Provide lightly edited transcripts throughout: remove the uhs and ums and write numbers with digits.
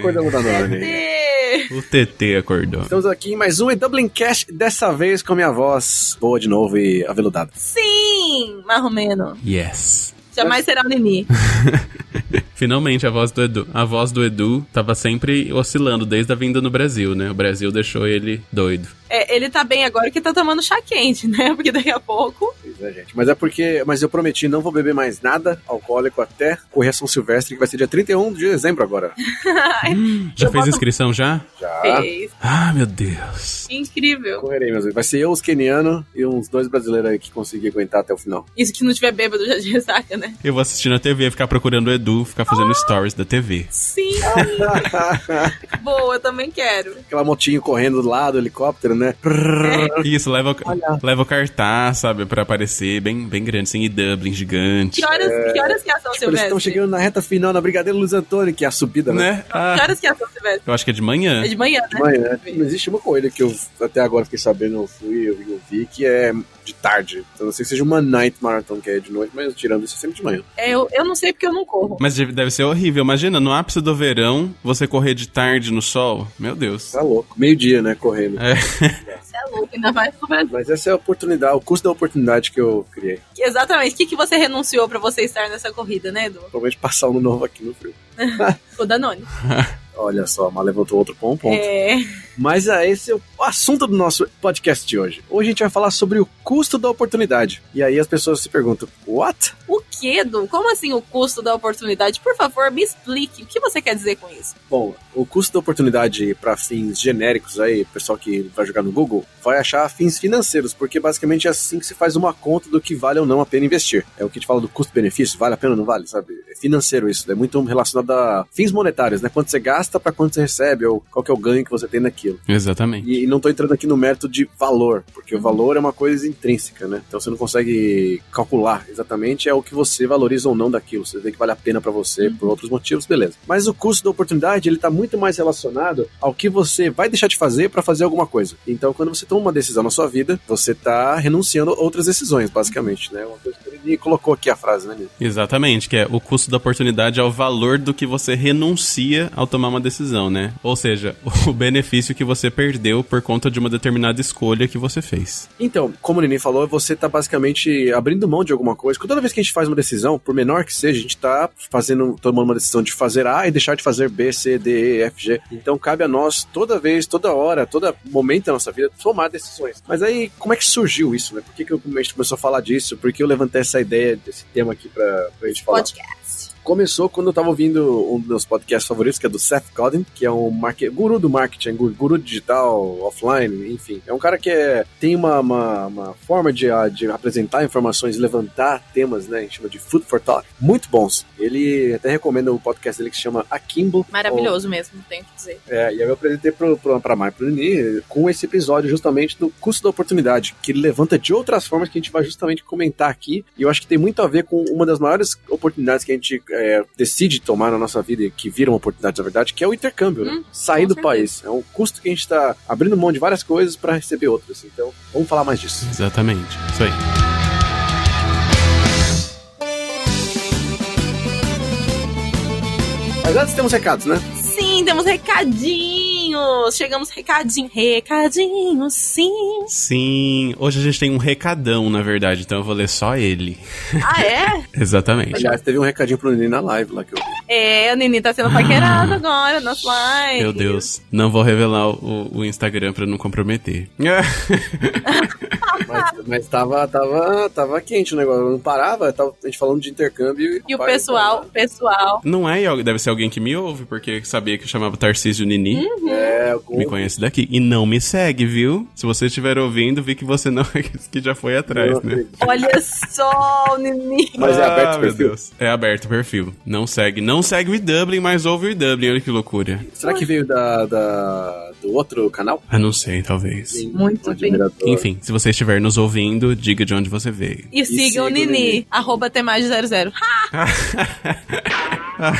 acordamos da Noni. O TT acordou. Estamos aqui em mais um Dublin Cash, dessa vez com a minha voz boa de novo e aveludada. Sim, marromeno. Yes. Jamais será o Nini. Finalmente, a voz do Edu. A voz do Edu tava sempre oscilando desde a vinda no Brasil, né? O Brasil deixou ele doido. Ele tá bem agora que tá tomando chá quente, né? Porque daqui a pouco... Pois é, gente. Mas eu prometi não vou beber mais nada alcoólico até correr a São Silvestre, que vai ser dia 31 de dezembro agora. Já fez inscrição já? Já. Fez. Ah, meu Deus. Incrível. Correrei, meus amigos. Vai ser eu, os kenianos e uns 2 brasileiros aí que conseguir aguentar até o final. Isso que não tiver bêbado já de ressaca, né? Eu vou assistir na TV, ficar procurando o Edu, ficar fazendo stories da TV. Sim. Boa, eu também quero. Aquela motinho correndo do lado, helicóptero, né? Isso, leva o cartaz, sabe, pra aparecer bem grande, assim, e Dublin gigante. Que horas que é a São Eles Silvestre? estão chegando na reta final na Brigadeiro Luiz Antônio, que é a subida, né? Que horas que é a São Silvestre? Eu acho que é de manhã. É de manhã, né? De manhã. Não existe uma corrida que eu até agora fiquei sabendo, eu vi, que é de tarde. Então não sei se seja uma night marathon, que é de noite, mas tirando isso é sempre de manhã. Eu não sei porque eu não corro. Mas deve ser horrível. Imagina, no ápice do verão, você correr de tarde no sol. Meu Deus. Tá louco. Meio-dia, né, correndo. Você é louco, ainda mais no Brasil. Mas essa é a oportunidade, o custo da oportunidade que eu criei. Exatamente. O que você renunciou pra você estar nessa corrida, né, Edu? Provavelmente passar um novo aqui no frio. O Danone. Olha só, mas levantou outro ponto. Mas esse é o assunto do nosso podcast de hoje. Hoje a gente vai falar sobre o custo da oportunidade. E aí as pessoas se perguntam, what? O que, Edu? Como assim o custo da oportunidade? Por favor, me explique. O que você quer dizer com isso? Bom, o custo da oportunidade para fins genéricos aí, o pessoal que vai jogar no Google, vai achar fins financeiros, porque basicamente é assim que se faz uma conta do que vale ou não a pena investir. É o que a gente fala do custo-benefício, vale a pena ou não vale, sabe? É financeiro isso, é muito relacionado a fins monetários, né? Quanto você gasta para quanto você recebe, ou qual que é o ganho que você tem naquilo. Exatamente. E não tô entrando aqui no mérito de valor, porque o valor é uma coisa intrínseca, né? Então você não consegue calcular exatamente o que você valoriza ou não daquilo. Você vê que vale a pena pra você por outros motivos, beleza. Mas o custo da oportunidade, ele tá muito mais relacionado ao que você vai deixar de fazer pra fazer alguma coisa. Então quando você toma uma decisão na sua vida, você tá renunciando a outras decisões, basicamente, né? Uma coisa que ele colocou aqui a frase, né, Nino? Exatamente, que é o custo da oportunidade é o valor do que você renuncia ao tomar uma decisão, né? Ou seja, o benefício que você perdeu por conta de uma determinada escolha que você fez. Então, como o Nini falou, você tá basicamente abrindo mão de alguma coisa. Toda vez que a gente faz uma decisão, por menor que seja, a gente tá tomando uma decisão de fazer A e deixar de fazer B, C, D, E, F, G. Então cabe a nós, toda vez, toda hora, todo momento da nossa vida, tomar decisões. Mas aí, como é que surgiu isso, né? Por que a gente começou a falar disso? Por que eu levantei essa ideia desse tema aqui pra gente falar? Podcast. Começou quando eu tava ouvindo um dos meus podcasts favoritos, que é do Seth Godin, que é um guru do marketing, guru digital, offline, enfim. É um cara que tem uma forma de apresentar informações, levantar temas, né? A gente chama de Food for Thought. Muito bons. Ele até recomenda o podcast dele que se chama Akimbo. Maravilhoso mesmo, tenho que dizer. E aí eu apresentei pra Mai e pro Nini com esse episódio justamente do custo da oportunidade, que ele levanta de outras formas que a gente vai justamente comentar aqui. E eu acho que tem muito a ver com uma das maiores oportunidades que a gente decide tomar na nossa vida, que vira uma oportunidade, na verdade, que é o intercâmbio, né? Sair do país. É um custo que a gente está abrindo mão de várias coisas para receber outras. Então, vamos falar mais disso. Exatamente, isso aí. Mas antes temos recados, né? Sim, temos recadinhos. Chegamos recadinhos, sim. Sim, hoje a gente tem um recadão, na verdade, então eu vou ler só ele. Ah, é? Exatamente. Aliás, teve um recadinho pro Nini na live lá que eu vi. O Nini tá sendo paquerado agora, nosso live. Meu Deus, não vou revelar o Instagram pra não comprometer. Mas tava quente o negócio, não parava, tava a gente falando de intercâmbio. E o pessoal. Não é, deve ser alguém que me ouve, porque sabia que eu chamava Tarcísio Nini. Me conhece daqui. E não me segue, viu? Se você estiver ouvindo, vi que você não que já foi atrás, né? Olha só, Nini. Mas é aberto o perfil? Meu Deus. É aberto o perfil. Não segue o E-Dublin, mas ouve o E-Dublin. Olha que loucura. Será que veio do outro canal? Ah, não sei, talvez. Sim, muito bem. Enfim, se você estiver nos ouvindo, diga de onde você veio. E siga o Nini, @temage00.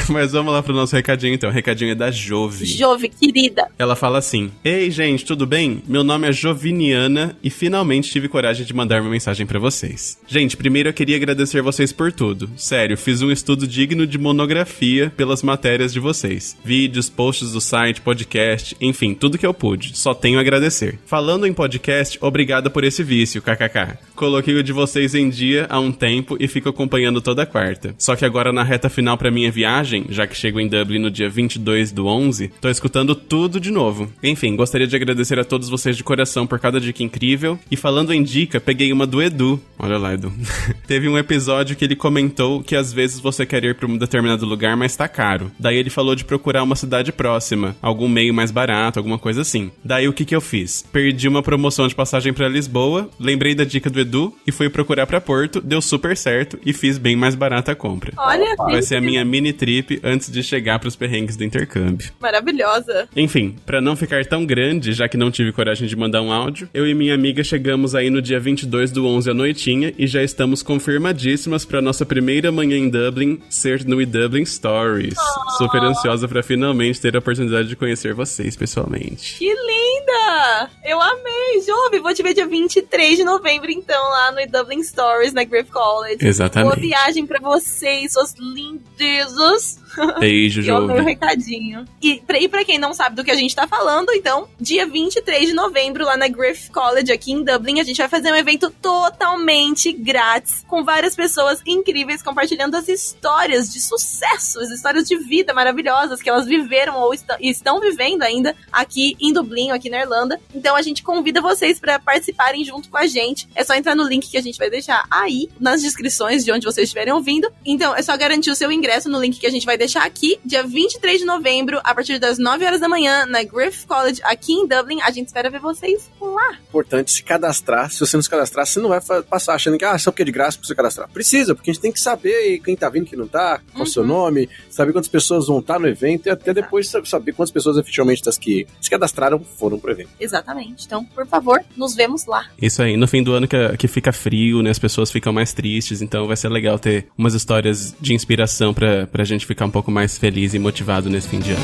Mas vamos lá pro nosso recadinho, então. O recadinho é da Jove. Jove, querida. Ela fala assim: Ei, gente, tudo bem? Meu nome é Joviniana e finalmente tive coragem de mandar uma mensagem pra vocês. Gente, primeiro eu queria agradecer vocês por tudo. Sério, fiz um estudo digno de monografia pelas matérias de vocês. Vídeos, posts do site, podcast, enfim, tudo que eu pude. Só tenho a agradecer. Falando em podcast, obrigada por esse vício, kkk. Coloquei o de vocês em dia há um tempo e fico acompanhando toda quarta. Só que agora na reta final pra minha viagem, já que chego em Dublin no dia 22/11, tô escutando tudo de novo. Enfim, gostaria de agradecer a todos vocês de coração por cada dica incrível. E falando em dica, peguei uma do Edu. Olha lá, Edu. Teve um episódio que ele comentou que às vezes você quer ir pra um determinado lugar, mas tá caro. Daí ele falou de procurar uma cidade próxima, algum meio mais barato, alguma coisa assim. Daí o que eu fiz? Perdi uma promoção de passagem pra Lisboa, lembrei da dica do Edu e fui procurar pra Porto, deu super certo e fiz bem mais barata a compra. Olha, vai ser a minha mini trip antes de chegar pros perrengues do intercâmbio. Maravilhosa. Enfim, pra não ficar tão grande, já que não tive coragem de mandar um áudio, eu e minha amiga chegamos aí no dia 22/11 à noitinha e já estamos confirmadíssimas pra nossa primeira manhã em Dublin ser no Dublin Stories. Super ansiosa pra finalmente ter a oportunidade de conhecer vocês pessoalmente. Que linda! Eu amei, Jove. Vou te ver dia 23 de novembro, então, lá no Dublin Stories, na Griffith College. Exatamente. Boa viagem pra vocês, suas lindezas. Beijo, Eu amei o Jove. recadinho. E pra quem não sabe do que a gente tá falando, então, dia 23 de novembro, lá na Griffith College, aqui em Dublin, a gente vai fazer um evento totalmente grátis, com várias pessoas incríveis compartilhando as histórias de sucesso, as histórias de vida maravilhosas que elas viveram ou estão vivendo ainda aqui em Dublin, aqui na Irlanda. Então a gente convida vocês para participarem junto com a gente. É só entrar no link que a gente vai deixar aí nas descrições de onde vocês estiverem ouvindo. Então é só garantir o seu ingresso no link que a gente vai deixar aqui, dia 23 de novembro, a partir das 9 horas da manhã, na Griffith College, aqui em Dublin. A gente espera ver vocês lá. Importante se cadastrar. Se você não se cadastrar, você não vai passar achando que só porque é de graça pra você cadastrar. Precisa, porque a gente tem que saber quem tá vindo, quem não tá, qual o seu nome, saber quantas pessoas vão estar no evento e até depois saber quantas pessoas efetivamente das que se cadastraram foram pro evento. Exatamente. Então, por favor, nos vemos lá. Isso aí, no fim do ano que fica frio, né, as pessoas ficam mais tristes, então vai ser legal ter umas histórias de inspiração pra gente ficar um pouco mais feliz e motivado nesse fim de ano.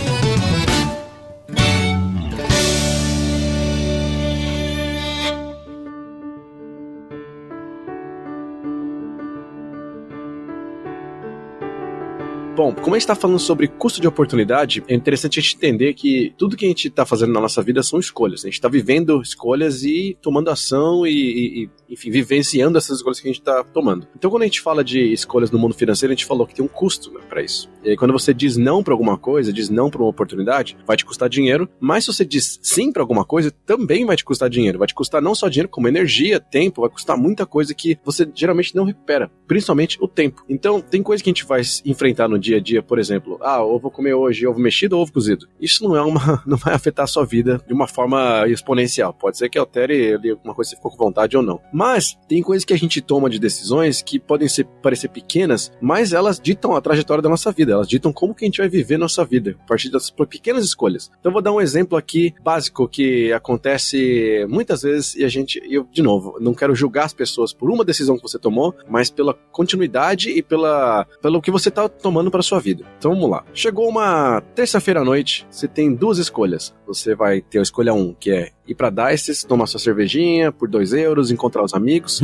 Bom, como a gente está falando sobre custo de oportunidade, é interessante a gente entender que tudo que a gente está fazendo na nossa vida são escolhas. A gente está vivendo escolhas e tomando ação e, enfim, vivenciando essas escolhas que a gente está tomando. Então, quando a gente fala de escolhas no mundo financeiro, a gente falou que tem um custo, né, para isso. E aí, quando você diz não para alguma coisa, diz não para uma oportunidade, vai te custar dinheiro, mas se você diz sim para alguma coisa, também vai te custar dinheiro. Vai te custar não só dinheiro, como energia, tempo, vai custar muita coisa que você geralmente não recupera, principalmente o tempo. Então, tem coisa que a gente vai enfrentar no dia a dia, por exemplo, eu vou comer hoje ovo mexido ou ovo cozido. Isso não vai afetar a sua vida de uma forma exponencial. Pode ser que altere ali alguma coisa que você ficou com vontade ou não. Mas tem coisas que a gente toma de decisões que podem parecer pequenas, mas elas ditam a trajetória da nossa vida. Elas ditam como que a gente vai viver nossa vida, a partir das pequenas escolhas. Então eu vou dar um exemplo aqui básico que acontece muitas vezes e eu, de novo, não quero julgar as pessoas por uma decisão que você tomou, mas pela continuidade e pelo que você está tomando para sua vida. Então vamos lá. Chegou uma terça-feira à noite, você tem duas escolhas. Você vai ter a escolha 1, que é ir pra Dices, tomar sua cervejinha por 2 euros, encontrar os amigos.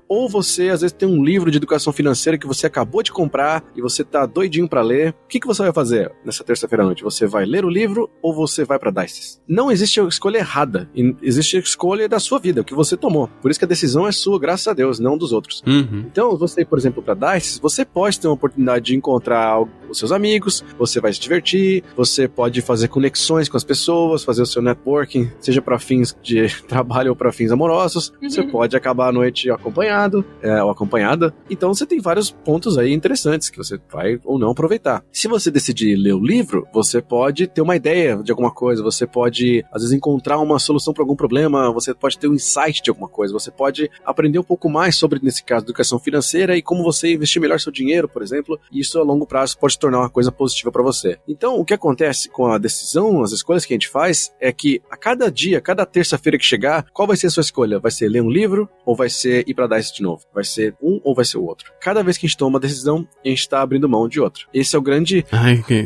Ou você, às vezes, tem um livro de educação financeira que você acabou de comprar e você tá doidinho pra ler. O que você vai fazer nessa terça-feira à noite? Você vai ler o livro ou você vai pra Dices? Não existe a escolha errada. Existe a escolha da sua vida, o que você tomou. Por isso que a decisão é sua, graças a Deus, não dos outros. Então, você, por exemplo, pra Dices, você pode ter uma oportunidade de encontrar os seus amigos, você vai se divertir, você pode fazer conexões com as pessoas, fazer o seu networking, seja pra fins de trabalho ou para fins amorosos. Você pode acabar a noite acompanhado ou acompanhada. Então você tem vários pontos aí interessantes que você vai ou não aproveitar. Se você decidir ler o livro, você pode ter uma ideia de alguma coisa, você pode às vezes encontrar uma solução para algum problema, você pode ter um insight de alguma coisa, você pode aprender um pouco mais sobre, nesse caso, educação financeira e como você investir melhor seu dinheiro, por exemplo, e isso a longo prazo pode se tornar uma coisa positiva para você. Então o que acontece com a decisão, as escolhas que a gente faz é que a cada dia, cada terça-feira que chegar, qual vai ser a sua escolha? Vai ser ler um livro ou vai ser ir pra Dice de novo? Vai ser um ou vai ser o outro? Cada vez que a gente toma uma decisão, a gente tá abrindo mão de outra. Esse é o grande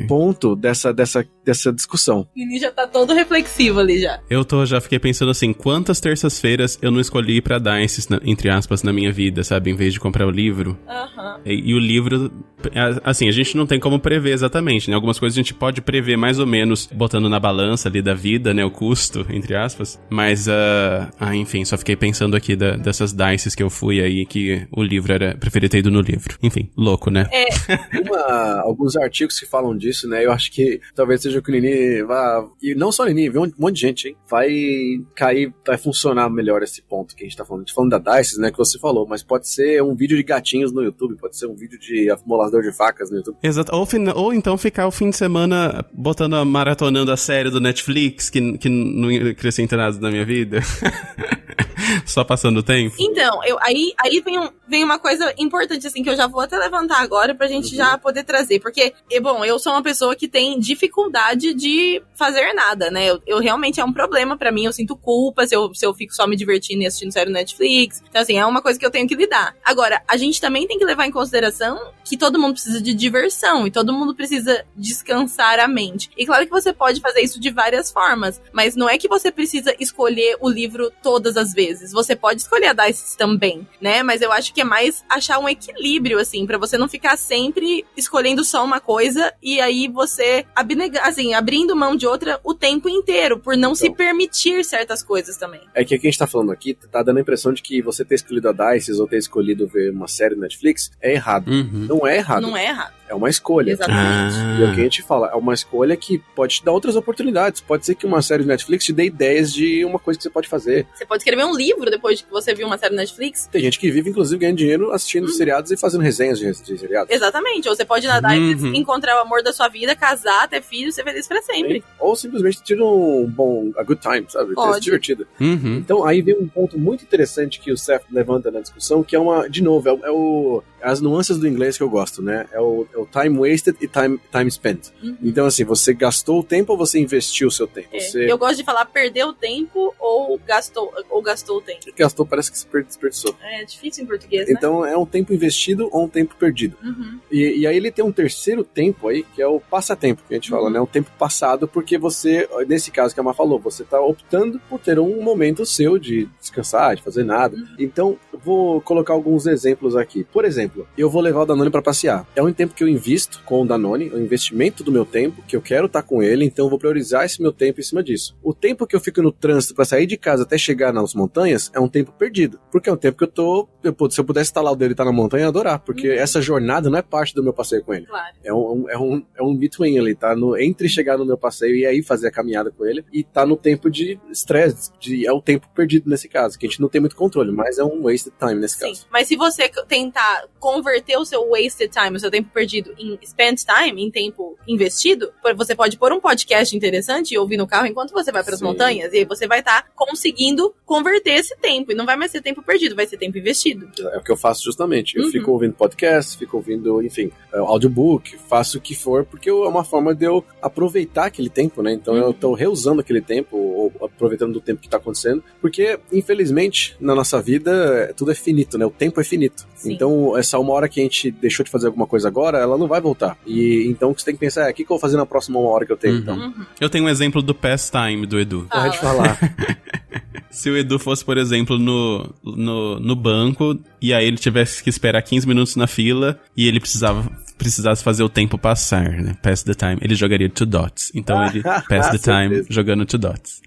ponto desse dessa discussão. O Nini já tá todo reflexivo ali já. Já fiquei pensando assim, quantas terças-feiras eu não escolhi pra dar esses, entre aspas, na minha vida, sabe? Em vez de comprar o livro. Aham. E o livro, assim, a gente não tem como prever exatamente, né? Algumas coisas a gente pode prever mais ou menos, botando na balança ali da vida, né? O custo, entre aspas. Mas, enfim, só fiquei pensando aqui dessas dices que eu fui aí, que o livro preferia ter ido no livro. Enfim, louco, né? Alguns artigos que falam disso, né? Eu acho que talvez seja que o Nini vá... E não só o Nini, vê um monte de gente, hein? Vai cair, vai funcionar melhor esse ponto que a gente tá falando. A gente tá falando da dices, né? Que você falou, mas pode ser um vídeo de gatinhos no YouTube, pode ser um vídeo de amolador de facas no YouTube. Exato. Ou então ficar o fim de semana maratonando a série do Netflix, que não acrescenta nada na minha vida. Só passando o tempo. Então, aí vem uma coisa importante, assim, que eu já vou até levantar agora pra gente já poder trazer. Porque, bom, eu sou uma pessoa que tem dificuldade de fazer nada, né? Eu realmente é um problema pra mim, eu sinto culpa se eu fico só me divertindo e assistindo série no Netflix. Então, assim, é uma coisa que eu tenho que lidar. Agora, a gente também tem que levar em consideração que todo mundo precisa de diversão e todo mundo precisa descansar a mente. E claro que você pode fazer isso de várias formas, mas não é que você precisa escolher o livro todas as vezes. Você pode escolher a dices também, né? Mas eu acho que é mais achar um equilíbrio, assim, pra você não ficar sempre escolhendo só uma coisa e aí você abrindo mão de outra o tempo inteiro, por não se permitir certas coisas também. É que o que a gente tá falando aqui tá dando a impressão de que você ter escolhido a dices ou ter escolhido ver uma série no Netflix é errado. Não é errado. Não é errado. É uma escolha. Exatamente. E é o que a gente fala, é uma escolha que pode te dar outras oportunidades. Pode ser que uma série do Netflix te dê ideias de uma coisa que você pode fazer. Você pode escrever um livro depois que você viu uma série do Netflix. Tem gente que vive, inclusive, ganhando dinheiro assistindo seriados e fazendo resenhas de seriados. Exatamente. Ou você pode nadar e encontrar o amor da sua vida, casar, ter filhos, ser feliz pra sempre. Ou simplesmente ter a good time, sabe? Ter se divertido. Então, aí vem um ponto muito interessante que o Seth levanta na discussão, que é as nuances do inglês que eu gosto, né? É o time wasted e time spent. Então, assim, você gastou o tempo ou você investiu o seu tempo? Eu gosto de falar perdeu o tempo ou gastou o tempo. Gastou, parece que se desperdiçou. É difícil em português, né? Então, é um tempo investido ou um tempo perdido. E aí ele tem um terceiro tempo aí, que é o passatempo, que a gente fala, né? O tempo passado, porque você, nesse caso que a Má falou, você tá optando por ter um momento seu de descansar, de fazer nada. Então, eu vou colocar alguns exemplos aqui. Por exemplo, eu vou levar o Danone pra passear. É um tempo que eu invisto com o Danone, o investimento do meu tempo, que eu quero estar com ele, então eu vou priorizar esse meu tempo em cima disso. O tempo que eu fico no trânsito pra sair de casa até chegar nas montanhas é um tempo perdido, porque é um tempo que se eu pudesse instalar o dele e estar na montanha, eu ia adorar, porque essa jornada não é parte do meu passeio com ele. Claro. É um between ali, tá? Entre chegar no meu passeio e aí fazer a caminhada com ele, e tá no tempo de estresse, é o tempo perdido nesse caso, que a gente não tem muito controle, mas é um wasted time nesse caso. Mas se você tentar converter o seu wasted time, o seu tempo perdido, em spent time, em tempo investido, você pode pôr um podcast interessante e ouvir no carro enquanto você vai para as montanhas, e aí você vai estar conseguindo converter esse tempo, e não vai mais ser tempo perdido, vai ser tempo investido. É o que eu faço justamente. Eu fico ouvindo podcast, fico ouvindo, enfim, audiobook, faço o que for, porque é uma forma de eu aproveitar aquele tempo, né? Então eu tô reusando aquele tempo, ou aproveitando do tempo que tá acontecendo, porque, infelizmente, na nossa vida, tudo é finito, né? O tempo é finito. Sim. Então, essa uma hora que a gente deixou de fazer alguma coisa agora, ela não vai voltar. E então você tem que pensar, o que eu vou fazer na próxima uma hora que eu tenho, então? Eu tenho um exemplo do pastime do Edu. Pode falar. Se o Edu fosse, por exemplo, no banco, e aí ele tivesse que esperar 15 minutos na fila, e ele precisasse fazer o tempo passar, né? Pass the time. Ele jogaria Two Dots. Então ele pass the time jogando Two Dots.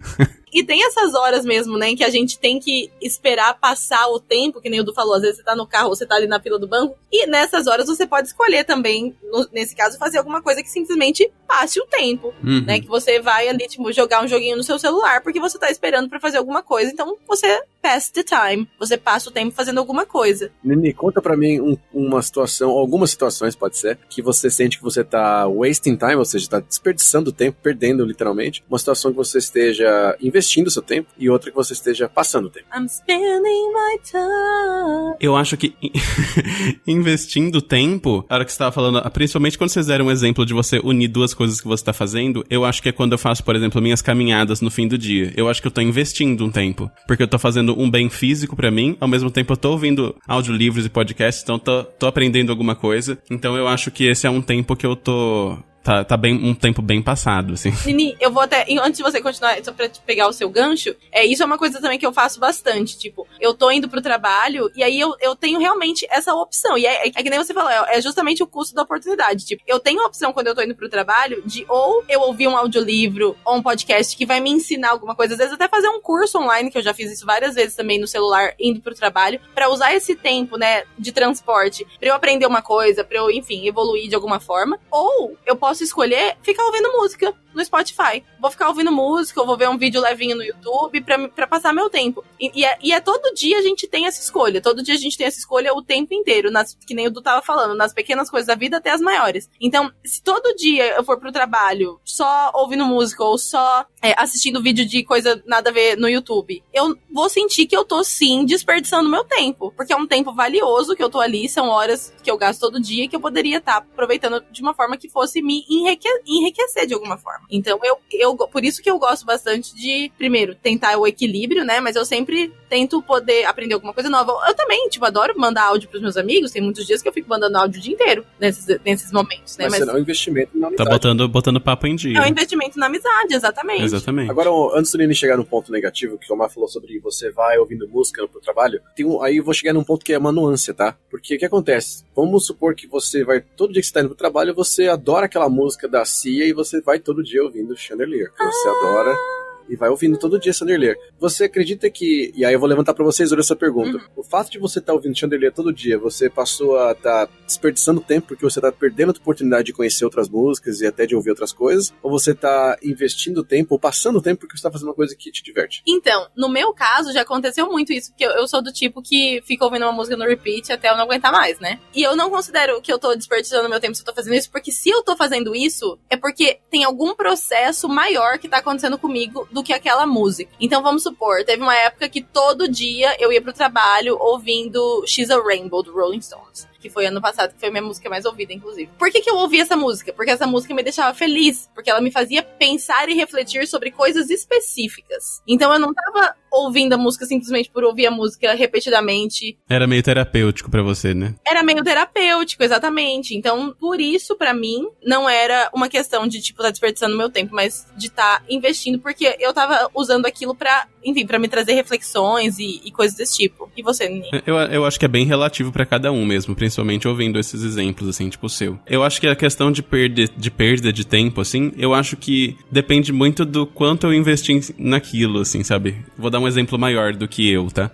E tem essas horas mesmo, né, em que a gente tem que esperar passar o tempo, que nem o Edu falou, às vezes você tá no carro ou você tá ali na fila do banco, e nessas horas você pode escolher também, nesse caso, fazer alguma coisa que simplesmente passe o tempo, né, que você vai ali, tipo, jogar um joguinho no seu celular, porque você tá esperando pra fazer alguma coisa, então você pass the time, você passa o tempo fazendo alguma coisa. Nini, conta pra mim uma situação, algumas situações, pode ser, que você sente que você tá wasting time, ou seja, tá desperdiçando tempo, perdendo literalmente, uma situação que você esteja investindo o seu tempo e outra que você esteja passando o tempo. I'm spending my time. Eu acho que investindo tempo, a hora que você tava falando, principalmente quando vocês deram um exemplo de você unir duas coisas que você tá fazendo, eu acho que é quando eu faço, por exemplo, minhas caminhadas no fim do dia. Eu acho que eu tô investindo um tempo, porque eu tô fazendo um bem físico pra mim, ao mesmo tempo eu tô ouvindo audiolivros e podcasts, então tô aprendendo alguma coisa. Então eu acho que esse é um tempo que eu tô Tá bem, um tempo bem passado, assim. Nini, eu vou até, antes de você continuar, só pra te pegar o seu gancho, isso é uma coisa também que eu faço bastante, tipo, eu tô indo pro trabalho, e aí eu tenho realmente essa opção, e é que nem você falou, é justamente o custo da oportunidade, tipo, eu tenho a opção quando eu tô indo pro trabalho, de ou eu ouvir um audiolivro, ou um podcast que vai me ensinar alguma coisa, às vezes até fazer um curso online, que eu já fiz isso várias vezes também no celular, indo pro trabalho, pra usar esse tempo, né, de transporte, pra eu aprender uma coisa, pra eu, enfim, evoluir de alguma forma, ou eu posso escolher ficar ouvindo música no Spotify. Vou ficar ouvindo música, eu vou ver um vídeo levinho no YouTube pra passar meu tempo. E é todo dia a gente tem essa escolha. Todo dia a gente tem essa escolha o tempo inteiro. Que nem o Du tava falando, nas pequenas coisas da vida até as maiores. Então, se todo dia eu for pro trabalho só ouvindo música ou só assistindo vídeo de coisa nada a ver no YouTube, eu vou sentir que eu tô sim desperdiçando meu tempo. Porque é um tempo valioso que eu tô ali, são horas que eu gasto todo dia que eu poderia estar aproveitando de uma forma que fosse me enriquecer de alguma forma. Então, por isso que eu gosto bastante de, primeiro, tentar o equilíbrio, né? Mas eu sempre tento poder aprender alguma coisa nova. Eu também, tipo, adoro mandar áudio pros meus amigos. Tem muitos dias que eu fico mandando áudio o dia inteiro nesses momentos, né? Mas será um investimento na amizade. Tá botando papo em dia. É um investimento na amizade, exatamente. Agora, antes do Nini chegar no ponto negativo, que o Omar falou sobre você vai ouvindo música pro trabalho, aí eu vou chegar num ponto que é uma nuance, tá? Porque o que acontece? Vamos supor que você vai, todo dia que você tá indo pro trabalho, você adora aquela música da Cia e você vai todo dia ouvindo Chandelier, que você adora e vai ouvindo todo dia Chandelier. Você acredita que, e aí eu vou levantar pra vocês essa pergunta, o fato de você estar ouvindo Chandelier todo dia, você passou a estar desperdiçando tempo porque você tá perdendo a oportunidade de conhecer outras músicas e até de ouvir outras coisas, ou você tá investindo tempo ou passando tempo porque você tá fazendo uma coisa que te diverte? Então, no meu caso, já aconteceu muito isso, porque eu sou do tipo que fica ouvindo uma música no repeat até eu não aguentar mais, né? E eu não considero que eu tô desperdiçando meu tempo se eu tô fazendo isso, porque se eu tô fazendo isso, é porque tem algum processo maior que tá acontecendo comigo do que aquela música. Então, vamos supor, teve uma época que todo dia eu ia pro trabalho ouvindo She's a Rainbow, do Rolling Stones, que foi ano passado, que foi a minha música mais ouvida, inclusive. Por que eu ouvi essa música? Porque essa música me deixava feliz, porque ela me fazia pensar e refletir sobre coisas específicas. Então eu não tava ouvindo a música simplesmente por ouvir a música repetidamente. Era meio terapêutico pra você, né? Era meio terapêutico, exatamente. Então, por isso, pra mim, não era uma questão de, tipo, tá desperdiçando meu tempo, mas de tá investindo, porque eu tava usando aquilo pra, enfim, pra me trazer reflexões e coisas desse tipo. E você, Nini? Eu acho que é bem relativo pra cada um mesmo, principalmente ouvindo esses exemplos, assim, tipo o seu. Eu acho que a questão de perda de tempo, assim, eu acho que depende muito do quanto eu investi naquilo, assim, sabe? Vou dar um exemplo maior do que eu, tá?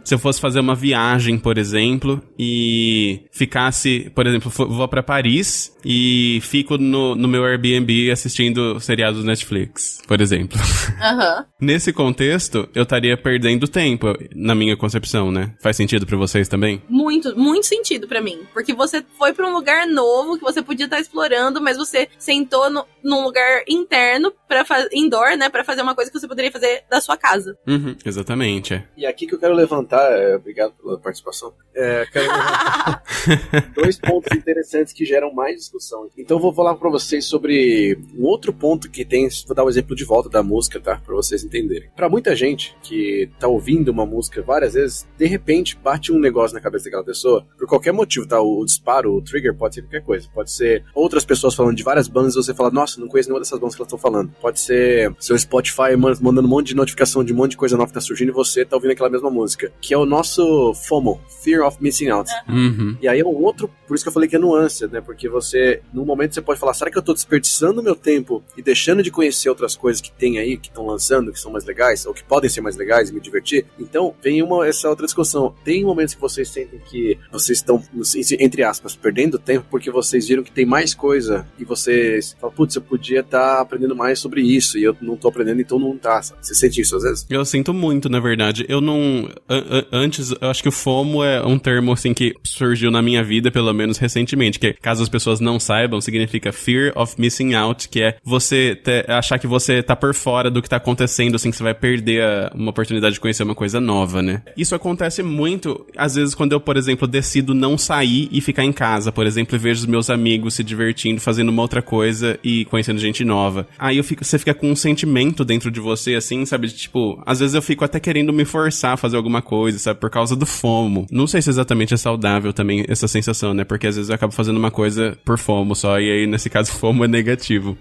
Se eu fosse fazer uma viagem, por exemplo, e ficasse, por exemplo, vou pra Paris e fico no meu Airbnb assistindo seriados do Netflix, por exemplo. Nesse contexto, eu estaria perdendo tempo, na minha concepção, né? Faz sentido pra vocês também? Muito, muito sentido pra mim. Porque você foi pra um lugar novo que você podia estar explorando, mas você sentou num lugar interno, indoor, né? Pra fazer uma coisa que você poderia fazer da sua casa. Exatamente, E aqui que eu quero levantar, obrigado pela participação, quero levantar 2 pontos interessantes que geram mais discussão. Então eu vou falar pra vocês sobre um outro ponto que tem, vou dar um exemplo de volta da música, tá? Pra vocês entenderem. Pra muita gente que tá ouvindo uma música várias vezes, de repente bate um negócio na cabeça daquela pessoa, por qualquer motivo, tá? O disparo, o trigger pode ser qualquer coisa. Pode ser outras pessoas falando de várias bandas e você fala, nossa, não conheço nenhuma dessas bandas que elas estão falando. Pode ser seu Spotify mandando um monte de notificação de um monte de coisa nova que tá surgindo e você tá ouvindo aquela mesma música. Que é o nosso FOMO, Fear of Missing Out. E aí é um outro, por isso que eu falei que é nuance, né? Porque você, num momento você pode falar, será que eu tô desperdiçando meu tempo e deixando de conhecer outras coisas que tem aí, que estão lançando, que são mais legais, ou que podem ser mais legais e me divertir? Então, vem essa outra discussão. Tem momentos que vocês sentem que vocês estão, entre aspas, perdendo tempo porque vocês viram que tem mais coisa e vocês falam, putz, eu podia estar aprendendo mais sobre isso e eu não tô aprendendo, então não tá. Sabe? Você sente isso às vezes? Eu sinto muito, na verdade. Eu não... Antes, eu acho que o FOMO é um termo, assim, que surgiu na minha vida, pelo menos recentemente, que, caso as pessoas não saibam, significa Fear of Missing Out, que é você achar que você tá por fora do que tá acontecendo, assim, que você vai perder uma oportunidade de conhecer uma coisa nova, né? Isso acontece muito, às vezes, quando eu, por exemplo, decido não sair e ficar em casa, por exemplo, e vejo os meus amigos se divertindo, fazendo uma outra coisa e conhecendo gente nova. Aí eu você fica com um sentimento dentro de você, assim, sabe? Tipo, às vezes eu fico até querendo me forçar a fazer alguma coisa, sabe? Por causa do FOMO. Não sei se exatamente é saudável também essa sensação, né? Porque às vezes eu acabo fazendo uma coisa por FOMO só, e aí, nesse caso, FOMO é negativo.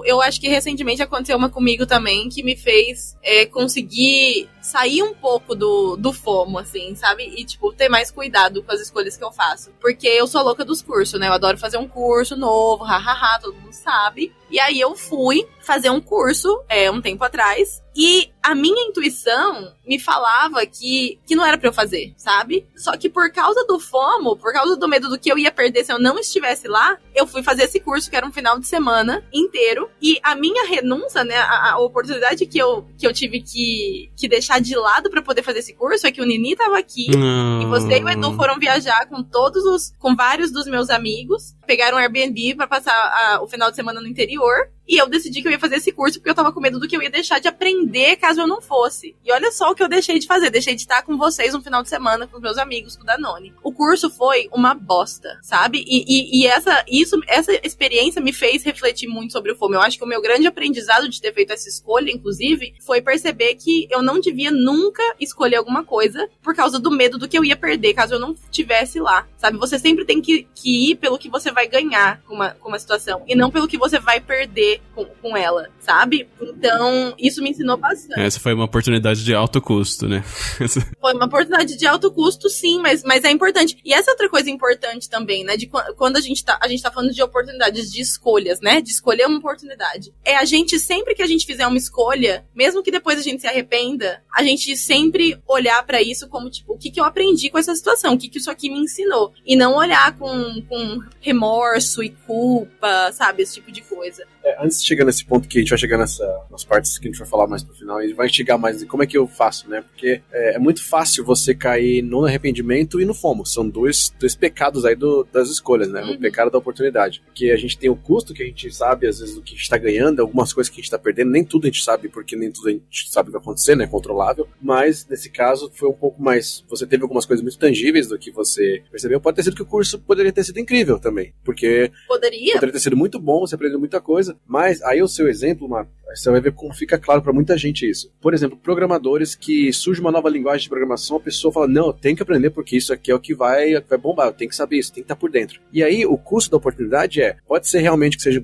Eu acho que recentemente aconteceu uma comigo também, que me fez conseguir sair um pouco do FOMO, assim, sabe? E, tipo, ter mais cuidado com as escolhas que eu faço. Porque eu sou louca dos cursos, né? Eu adoro fazer um curso novo, hahaha, todo mundo sabe. E aí eu fui fazer um curso, um tempo atrás, e a minha intuição me falava que não era pra eu fazer, sabe? Só que por causa do FOMO, por causa do medo do que eu ia perder se eu não estivesse lá, eu fui fazer esse curso, que era um final de semana inteiro, e a minha renúncia, né, a oportunidade que eu tive que deixar de lado pra poder fazer esse curso é que o Nini tava aqui, e você e o Edu foram viajar com vários dos meus amigos, pegaram um Airbnb pra passar o final de semana no interior, e eu decidi que eu ia fazer esse curso porque eu tava com medo do que eu ia deixar de aprender caso eu não fosse. E olha só o que eu deixei de fazer. Deixei de estar com vocês um final de semana, com os meus amigos, com o Danone. O curso foi uma bosta, sabe? E essa experiência me fez refletir muito sobre o FOMO. Eu acho que o meu grande aprendizado de ter feito essa escolha, inclusive, foi perceber que eu não devia nunca escolher alguma coisa por causa do medo do que eu ia perder caso eu não estivesse lá, sabe? Você sempre tem que ir pelo que você vai ganhar com uma situação e não pelo que você vai perder com ela, sabe? Então, isso me ensinou bastante. Essa foi uma oportunidade de alto custo, né? Foi uma oportunidade de alto custo, sim, mas é importante. E essa outra coisa importante também, né? De quando a gente tá falando de oportunidades, de escolhas, né? De escolher uma oportunidade. A gente, sempre que a gente fizer uma escolha, mesmo que depois a gente se arrependa, a gente sempre olhar pra isso como, tipo, o que eu aprendi com essa situação? O que isso aqui me ensinou? E não olhar com remorso e culpa, sabe? Esse tipo de coisa. Antes de chegar nesse ponto que a gente vai chegar nas partes que a gente vai falar mais pro final, a gente vai chegar mais em como é que eu faço, né? Porque é muito fácil você cair no arrependimento e no FOMO. São dois pecados aí das escolhas, né? O pecado da oportunidade. Porque a gente tem o custo que a gente sabe, às vezes, do que a gente tá ganhando, algumas coisas que a gente tá perdendo, nem tudo a gente sabe, porque nem tudo a gente sabe o que vai acontecer, né? É controlável. Mas, nesse caso, foi um pouco mais... Você teve algumas coisas muito tangíveis do que você percebeu. Pode ter sido que o curso poderia ter sido incrível também. Porque... Poderia ter sido muito bom, você aprendeu muita coisa. Mas aí o seu exemplo, você vai ver como fica claro para muita gente isso. Por exemplo, programadores que surge uma nova linguagem de programação, a pessoa fala, não, eu tenho que aprender porque isso aqui é o que vai bombar, eu tenho que saber isso, tem que estar por dentro. E aí o custo da oportunidade pode ser realmente que seja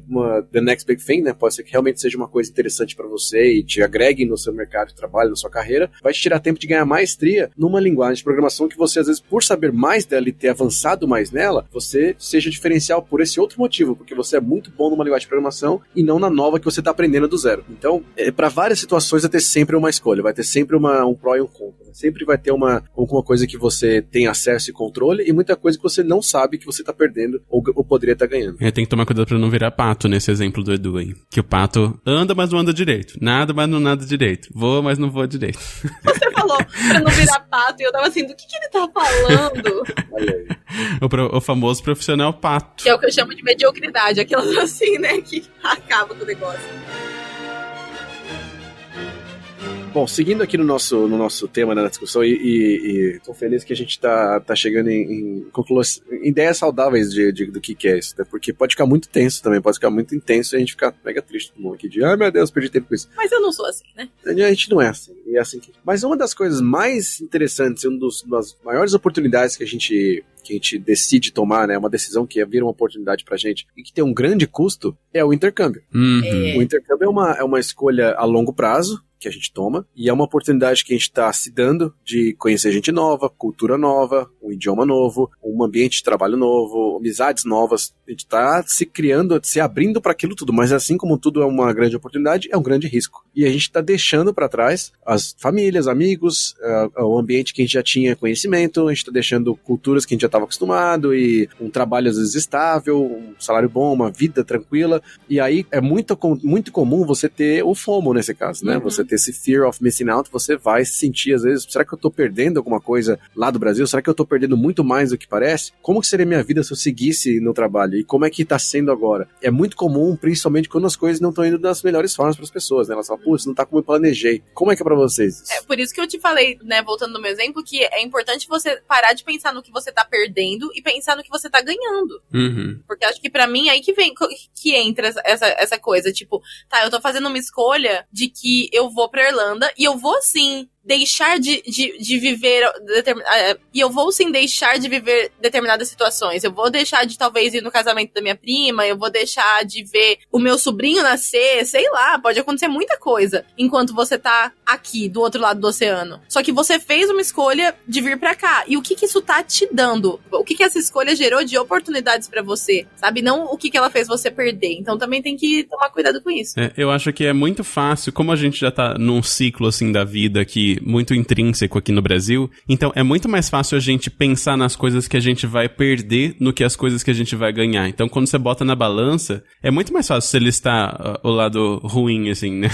the next big thing, né? Pode ser que realmente seja uma coisa interessante para você e te agregue no seu mercado de trabalho, na sua carreira, vai te tirar tempo de ganhar maestria numa linguagem de programação que você, às vezes, por saber mais dela e ter avançado mais nela, você seja diferencial por esse outro motivo, porque você é muito bom numa linguagem de programação e não na nova que você está aprendendo do zero. Então, para várias situações vai ter sempre uma escolha, vai ter sempre um pró e um contra. Sempre vai ter alguma coisa que você tem acesso e controle e muita coisa que você não sabe que você está perdendo ou poderia estar ganhando. Tem que tomar cuidado para não virar pato nesse exemplo do Edu aí. Que o pato anda, mas não anda direito. Nada, mas não nada direito. Voa, mas não voa direito. Você falou pra não virar pato e eu tava assim, do que ele tá falando? Olha aí. O famoso profissional pato. Que é o que eu chamo de mediocridade, aquelas assim, né, que acaba com o negócio. Bom, seguindo aqui no nosso tema, né, na discussão, e tô feliz que a gente tá chegando em ideias saudáveis do que é isso, né? Porque pode ficar muito tenso também, pode ficar muito intenso e a gente ficar mega triste todo mundo aqui de, ai meu Deus, perdi tempo com isso. Mas eu não sou assim, né? A gente não é assim, é assim que... Mas uma das coisas mais interessantes, das maiores oportunidades que a gente decide tomar, né, uma decisão que vira uma oportunidade pra gente e que tem um grande custo, é o intercâmbio. O intercâmbio é uma escolha a longo prazo que a gente toma, e é uma oportunidade que a gente está se dando de conhecer gente nova, cultura nova, um idioma novo, um ambiente de trabalho novo, amizades novas. A gente está se criando, se abrindo para aquilo tudo, mas assim como tudo é uma grande oportunidade, é um grande risco. E a gente está deixando para trás as famílias, amigos, o ambiente que a gente já tinha conhecimento, a gente está deixando culturas que a gente já estava acostumado, e um trabalho às vezes estável, um salário bom, uma vida tranquila, e aí é muito comum você ter o FOMO nesse caso, né? Você ter esse fear of missing out, você vai se sentir, às vezes, será que eu tô perdendo alguma coisa lá do Brasil? Será que eu tô perdendo muito mais do que parece? Como que seria minha vida se eu seguisse no trabalho? E como é que tá sendo agora? É muito comum, principalmente quando as coisas não estão indo das melhores formas para as pessoas, né? Elas falam, putz, não tá como eu planejei. Como é que é pra vocês isso? Por isso que eu te falei, né, voltando no meu exemplo, que é importante você parar de pensar no que você tá perdendo perdendo e pensar no que você tá ganhando. Uhum. Porque acho que pra mim, aí que entra essa coisa, tipo, tá, eu tô fazendo uma escolha de que eu vou pra Irlanda e eu vou, sim, deixar de viver e eu vou sim deixar de viver determinadas situações. Eu vou deixar de talvez ir no casamento da minha prima, eu vou deixar de ver o meu sobrinho nascer, sei lá, pode acontecer muita coisa enquanto você tá aqui do outro lado do oceano. Só que você fez uma escolha de vir pra cá. E o que isso tá te dando? O que essa escolha gerou de oportunidades pra você, sabe? Não o que ela fez você perder. Então também tem que tomar cuidado com isso. Eu acho que é muito fácil, como a gente já tá num ciclo assim da vida que muito intrínseco aqui no Brasil, então é muito mais fácil a gente pensar nas coisas que a gente vai perder do que as coisas que a gente vai ganhar. Então quando você bota na balança, é muito mais fácil você listar o lado ruim, assim, né?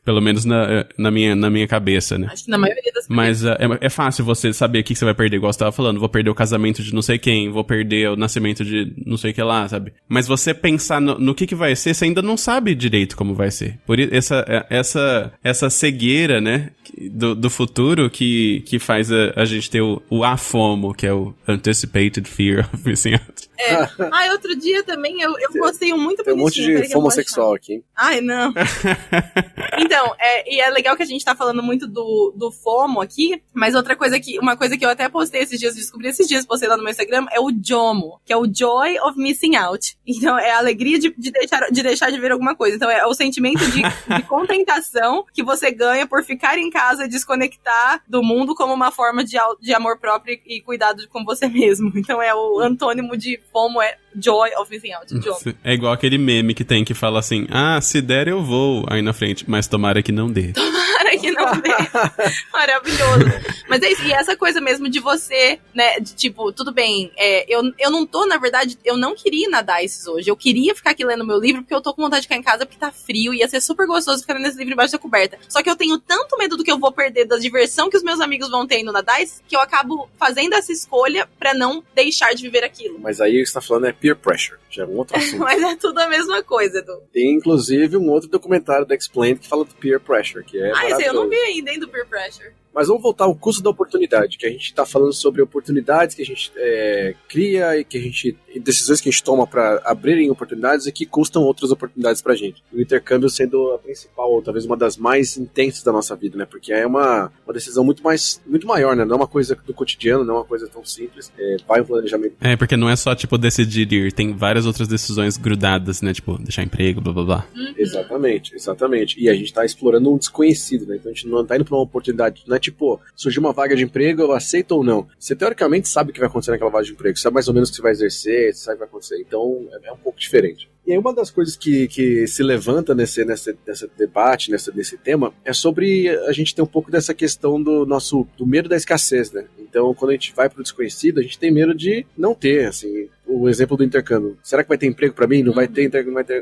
Pelo menos na minha cabeça, né? Acho que na maioria das Mas é fácil você saber o que você vai perder, igual você tava falando, vou perder o casamento de não sei quem, vou perder o nascimento de não sei o que lá, sabe? Mas você pensar no que vai ser, você ainda não sabe direito como vai ser. Por isso, essa cegueira, né, do futuro que faz a gente ter o AFOMO, que é o Anticipated Fear of Missing Out. Outro dia também eu gostei muito tem um monte de homossexual aqui, hein? Ai, não. Então, e é legal que a gente tá falando muito do FOMO aqui, mas uma coisa que eu até postei esses dias, postei lá no meu Instagram, é o JOMO, que é o Joy of Missing Out. Então, é a alegria de deixar de ver alguma coisa. Então, é o sentimento de contentação que você ganha por ficar em casa e desconectar do mundo como uma forma de amor próprio e cuidado com você mesmo. Então, é o antônimo de FOMO, é Joy of Missing Out. JOMO. É igual aquele meme que tem que fala assim, se der eu vou aí na frente, mas tomara que não dê. Tomara que não dê. Maravilhoso. Mas é isso, e essa coisa mesmo de você, né, de tipo, tudo bem, eu não tô, na verdade, eu não queria ir na DICES hoje, eu queria ficar aqui lendo meu livro porque eu tô com vontade de ficar em casa porque tá frio, ia ser super gostoso ficar nesse livro embaixo da coberta. Só que eu tenho tanto medo do que eu vou perder, da diversão que os meus amigos vão ter indo na DICES, que eu acabo fazendo essa escolha pra não deixar de viver aquilo. Mas aí o que você tá falando é peer pressure, já é um outro assunto. Mas é tudo a mesma coisa, Edu. Tem, inclusive, um outro documentário da Explained que fala do peer pressure, que é esse eu não vi ainda, hein, do peer pressure. Mas vamos voltar ao custo da oportunidade, que a gente está falando sobre oportunidades que a gente cria e decisões que a gente toma para abrirem oportunidades e que custam outras oportunidades para a gente. O intercâmbio sendo a principal, ou talvez uma das mais intensas da nossa vida, né? Porque é uma decisão muito maior, né? Não é uma coisa do cotidiano, não é uma coisa tão simples. Vai um planejamento. Porque não é só, tipo, decidir ir. Tem várias outras decisões grudadas, né? Tipo, deixar emprego, blá, blá, blá. Exatamente. E a gente está explorando um desconhecido, né? Então a gente não está indo para uma oportunidade, não é tipo, surgiu uma vaga de emprego, eu aceito ou não. Você teoricamente sabe o que vai acontecer naquela vaga de emprego, você sabe mais ou menos o que você vai exercer, você sabe o que vai acontecer. Então é um pouco diferente. E aí uma das coisas que se levanta nesse debate, nesse tema, é sobre a gente ter um pouco dessa questão do medo da escassez, né? Então, quando a gente vai pro desconhecido, a gente tem medo de não ter, assim, o exemplo do intercâmbio. Será que vai ter emprego pra mim? Não vai ter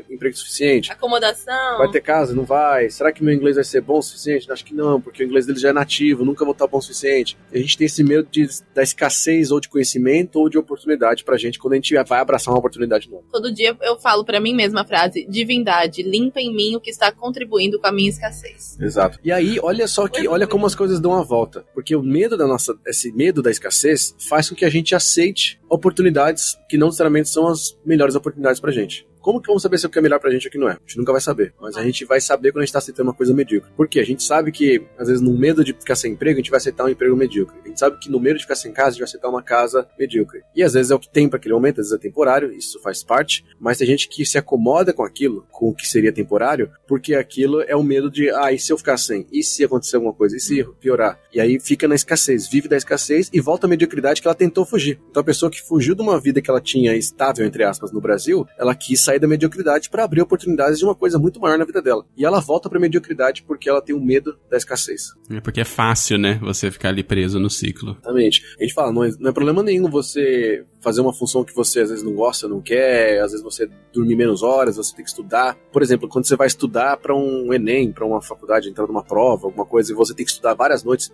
emprego suficiente? Acomodação. Vai ter casa? Não vai? Será que meu inglês vai ser bom o suficiente? Acho que não, porque o inglês dele já é nativo, nunca vou estar bom o suficiente. E a gente tem esse medo da escassez ou de conhecimento ou de oportunidade pra gente quando a gente vai abraçar uma oportunidade nova. Todo dia eu falo pra mim mesma a frase: divindade, limpa em mim o que está contribuindo com a minha escassez. Exato. E aí, olha como as coisas dão a volta. Porque o medo esse medo da escassez faz com que a gente aceite oportunidades que não necessariamente são as melhores oportunidades pra gente. Como que vamos saber se o que é melhor pra gente ou o que não é? A gente nunca vai saber. Mas a gente vai saber quando a gente tá aceitando uma coisa medíocre. Por quê? A gente sabe que, às vezes, no medo de ficar sem emprego, a gente vai aceitar um emprego medíocre. A gente sabe que no medo de ficar sem casa, a gente vai aceitar uma casa medíocre. E às vezes é o que tem pra aquele momento, às vezes é temporário, isso faz parte. Mas tem gente que se acomoda com aquilo, com o que seria temporário, porque aquilo é o medo de, e se eu ficar sem? E se acontecer alguma coisa? E se piorar? E aí fica na escassez, vive da escassez e volta à mediocridade que ela tentou fugir. Então a pessoa que fugiu de uma vida que ela tinha estável, entre aspas, no Brasil, ela quis sair da mediocridade para abrir oportunidades de uma coisa muito maior na vida dela. E ela volta pra mediocridade porque ela tem o medo da escassez. Porque é fácil, né? Você ficar ali preso no ciclo. Exatamente. A gente fala, não é problema nenhum você fazer uma função que você às vezes não gosta, não quer, às vezes você dormir menos horas, você tem que estudar. Por exemplo, quando você vai estudar para um Enem, para uma faculdade, entrar numa prova, alguma coisa, e você tem que estudar várias noites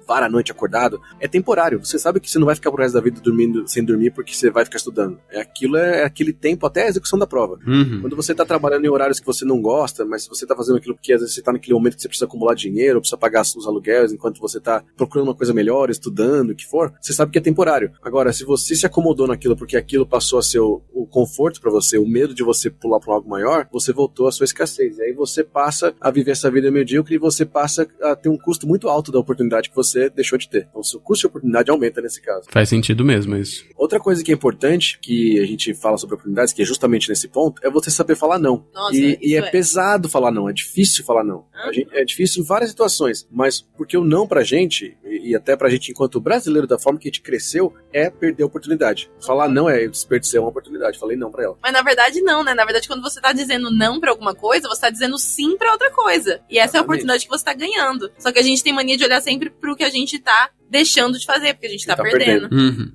acordado, é temporário. Você sabe que você não vai ficar pro resto da vida dormindo sem dormir porque você vai ficar estudando. Aquilo é aquele tempo até a execução da prova. Quando você tá trabalhando em horários que você não gosta, mas se você tá fazendo aquilo porque às vezes você tá naquele momento que você precisa acumular dinheiro, precisa pagar os aluguéis enquanto você tá procurando uma coisa melhor, estudando, o que for, você sabe que é temporário. Agora, se você se acomodou naquilo porque aquilo passou a ser o conforto pra você, o medo de você pular pra algo maior, você voltou à sua escassez. E aí você passa a viver essa vida medíocre e você passa a ter um custo muito alto da oportunidade que você deixou de ter. Então, o seu custo de oportunidade aumenta nesse caso. Faz sentido mesmo isso. Outra coisa que é importante, que a gente fala sobre oportunidades, que é justamente nesse ponto, é você saber falar não. Nossa, e é pesado falar não, é difícil falar não. É difícil em várias situações, mas porque o não pra gente, e até pra gente enquanto brasileiro, da forma que a gente cresceu, é perder a oportunidade. Falar não é desperdiçar uma oportunidade, falei não pra ela. Mas na verdade não, né? Na verdade, quando você tá dizendo não pra alguma coisa, você tá dizendo sim pra outra coisa. E essa é a oportunidade que você tá ganhando. Só que a gente tem mania de olhar sempre pro que a gente tá deixando de fazer, porque a gente tá perdendo.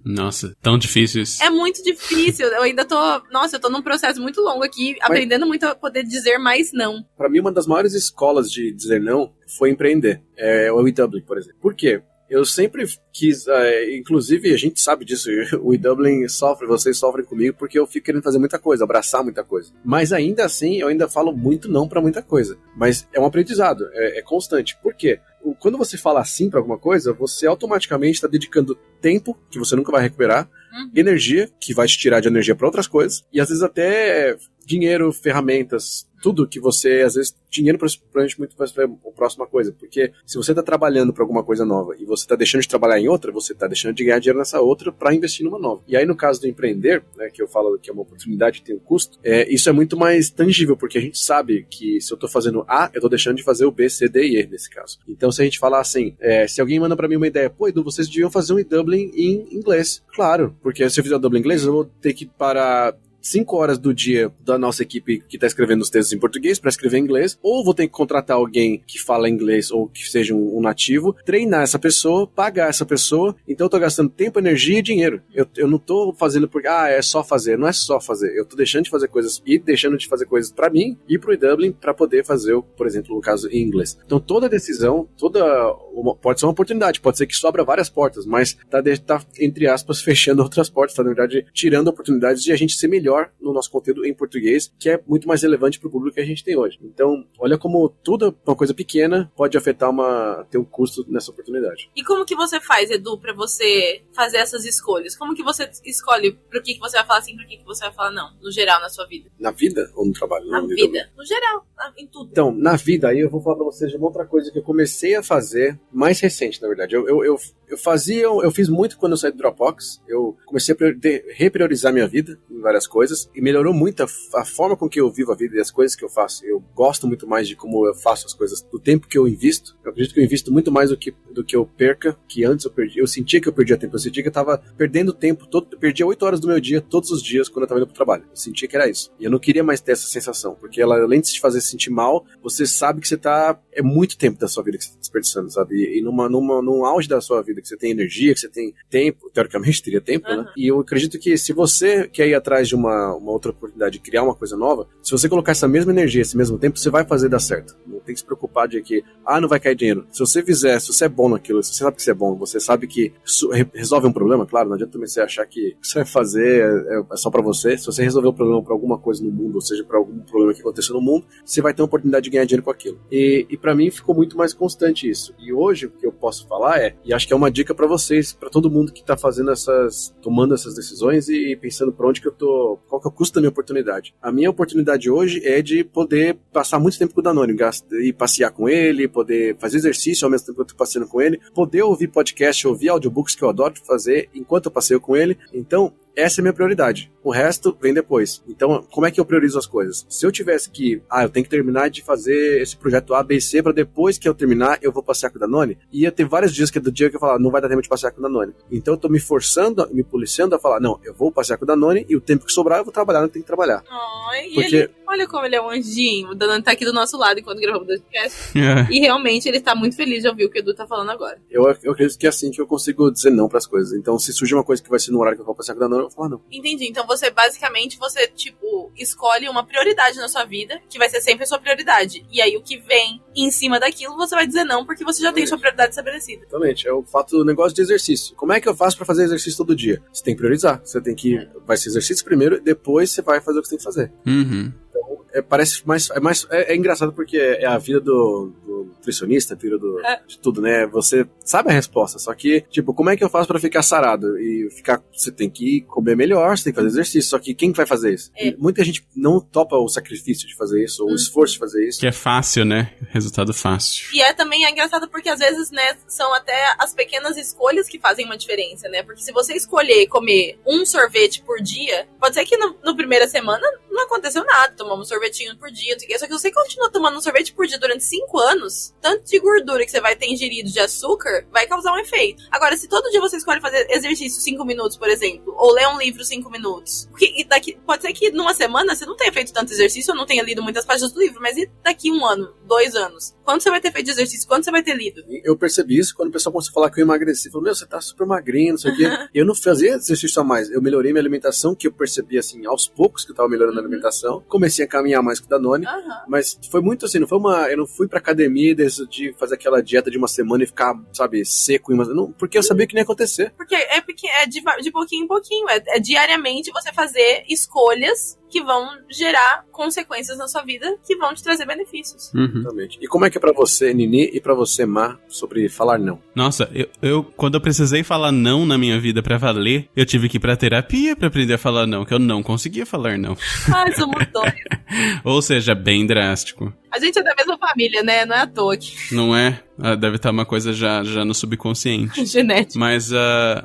Nossa, tão difícil isso. É muito difícil. Eu ainda tô... Nossa, eu tô num processo muito longo aqui, aprendendo muito a poder dizer mais não. Pra mim, uma das maiores escolas de dizer não foi empreender. É o E-Dublin, por exemplo. Por quê? Eu sempre quis, inclusive a gente sabe disso, o E-Dublin sofre, vocês sofrem comigo porque eu fico querendo fazer muita coisa, abraçar muita coisa. Mas ainda assim, eu ainda falo muito não pra muita coisa. Mas é um aprendizado, é constante. Por quê? Quando você fala sim pra alguma coisa, você automaticamente está dedicando tempo, que você nunca vai recuperar, energia, que vai te tirar de energia pra outras coisas, e às vezes até dinheiro, ferramentas, tudo que você, às vezes, dinheiro provavelmente muito vai ser a próxima coisa, porque se você tá trabalhando pra alguma coisa nova e você tá deixando de trabalhar em outra, você tá deixando de ganhar dinheiro nessa outra pra investir numa nova. E aí, no caso do empreender, né, que eu falo que é uma oportunidade que tem um custo, isso é muito mais tangível, porque a gente sabe que se eu tô fazendo A, eu tô deixando de fazer o B, C, D e E nesse caso. Então, se a gente falar assim, se alguém manda pra mim uma ideia, pô, Edu, vocês deviam fazer um E-Dublin em inglês. Claro, porque se eu fizer o Dublin em inglês, eu vou ter que parar 5 horas do dia da nossa equipe que está escrevendo os textos em português para escrever em inglês, ou vou ter que contratar alguém que fala inglês ou que seja um nativo, treinar essa pessoa, pagar essa pessoa, então eu tô gastando tempo, energia e dinheiro. Eu não tô fazendo porque, é só fazer, não é só fazer, eu tô deixando de fazer coisas e deixando de fazer coisas para mim e pro E-Dublin para poder fazer, por exemplo, no caso em inglês. Então toda decisão, pode ser uma oportunidade, pode ser que sobra várias portas, mas tá entre aspas, fechando outras portas, tá na verdade tirando oportunidades de a gente ser melhor no nosso conteúdo em português, que é muito mais relevante para o público que a gente tem hoje. Então, olha como tudo, uma coisa pequena, pode afetar ter um custo nessa oportunidade. E como que você faz, Edu, para você fazer essas escolhas? Como que você escolhe pro que você vai falar sim, pro que você vai falar não, no geral, na sua vida? Na vida ou no trabalho? Na vida. No geral, em tudo. Então, na vida, aí eu vou falar para vocês de uma outra coisa que eu comecei a fazer, mais recente, na verdade. Eu fiz muito quando eu saí do Dropbox. Eu comecei a repriorizar minha vida em várias coisas e melhorou muito a forma com que eu vivo a vida e as coisas que eu faço. Eu gosto muito mais de como eu faço as coisas, do tempo que eu invisto. Eu acredito que eu invisto muito mais do que eu perca, que antes eu perdi. Eu sentia que eu perdia tempo, eu sentia que eu tava perdendo tempo, eu perdia 8 horas do meu dia, todos os dias, quando eu tava indo pro trabalho. Eu sentia que era isso. E eu não queria mais ter essa sensação, porque ela, além de te fazer sentir mal, você sabe que você é muito tempo da sua vida que você tá desperdiçando, sabe? E num auge da sua vida, que você tem energia, que você tem tempo, teoricamente teria tempo, né? E eu acredito que se você quer ir atrás de uma outra oportunidade de criar uma coisa nova, se você colocar essa mesma energia, esse mesmo tempo, você vai fazer dar certo. Não tem que se preocupar de que, não vai cair dinheiro. Se você é bom naquilo, se você sabe que você é bom, você sabe que resolve um problema, claro, não adianta também você achar que o que você vai fazer é só pra você. Se você resolver o problema pra alguma coisa no mundo, ou seja, pra algum problema que aconteceu no mundo, você vai ter uma oportunidade de ganhar dinheiro com aquilo. E pra mmim ficou muito mais constante isso. E hoje, o que eu posso falar e acho que é uma dica pra vocês, pra todo mundo que tá tomando essas decisões e pensando pra onde que eu tô, qual que é o custo da minha oportunidade. A minha oportunidade hoje é de poder passar muito tempo com o Danone, ir passear com ele, poder fazer exercício ao mesmo tempo que eu tô passeando com ele, poder ouvir podcast, ouvir audiobooks que eu adoro fazer enquanto eu passeio com ele. Então, essa é a minha prioridade. O resto vem depois. Então, como é que eu priorizo as coisas? Se eu tivesse que, eu tenho que terminar de fazer esse projeto A, B e C, para depois que eu terminar, eu vou passear com o Danone, ia ter vários dias do dia que eu falar, não vai dar tempo de passear com o Danone. Então, eu tô me forçando, me policiando a falar, não, eu vou passear com o Danone e o tempo que sobrar eu vou trabalhar, não tenho que trabalhar. Porque... olha como ele é um anjinho. O Danone tá aqui do nosso lado enquanto gravamos o podcast. E realmente ele tá muito feliz de ouvir o que o Edu tá falando agora. Eu acredito que é assim que eu consigo dizer não pras coisas. Então, se surgir uma coisa que vai ser no horário que eu vou passear com o Danone, não, eu vou falar não. Entendi. Então você, basicamente, tipo, escolhe uma prioridade na sua vida, que vai ser sempre a sua prioridade. E aí o que vem em cima daquilo, você vai dizer não, porque você já tem sua prioridade estabelecida. Exatamente. É o fato do negócio de exercício. Como é que eu faço pra fazer exercício todo dia? Você tem que priorizar. Você tem que... Vai ser exercício primeiro, depois você vai fazer o que você tem que fazer. Uhum. Parece mais... É engraçado porque é a vida do nutricionista, a vida de tudo, né? Você sabe a resposta, só que, tipo, como é que eu faço pra ficar sarado? E você tem que comer melhor, você tem que fazer exercício, só que quem vai fazer isso? Muita gente não topa o sacrifício de fazer isso, ou o esforço de fazer isso. Que é fácil, né? Resultado fácil. E também é engraçado porque, às vezes, né, são até as pequenas escolhas que fazem uma diferença, né? Porque se você escolher comer um sorvete por dia, pode ser que no primeira semana não aconteceu nada, tomamos um sorvetinho por dia, só que se você continua tomando um sorvete por dia durante 5 anos, tanto de gordura que você vai ter ingerido de açúcar, vai causar um efeito. Agora, se todo dia você escolhe fazer exercício 5 minutos, por exemplo, ou ler um livro 5 minutos, pode ser que numa semana você não tenha feito tanto exercício, ou não tenha lido muitas páginas do livro, mas e daqui 1 ano, 2 anos? Quando você vai ter feito exercício? Quando você vai ter lido? Eu percebi isso quando o pessoal começou a falar que eu emagreci. Falou, você tá super magrinho, não sei o quê. Eu não fazia exercício a mais. Eu melhorei minha alimentação, que eu percebi, assim, aos poucos que eu tava melhorando a alimentação. Comecei a caminhar mais com o Danone. Mas foi muito assim, eu não fui pra academia e decidi fazer aquela dieta de uma semana e ficar, sabe, seco. Porque eu sabia que não ia acontecer. Porque é de pouquinho em pouquinho. É diariamente você fazer escolhas que vão gerar consequências na sua vida que vão te trazer benefícios. Exatamente. E como é que é pra você, Nini, e pra você, Má, sobre falar não? Nossa, quando eu precisei falar não na minha vida pra valer, eu tive que ir pra terapia pra aprender a falar não, que eu não conseguia falar não. Ai, somos dois. Ou seja, bem drástico. A gente é da mesma família, né? Não é à toa que... Não é? Deve estar uma coisa já no subconsciente. Genético. Mas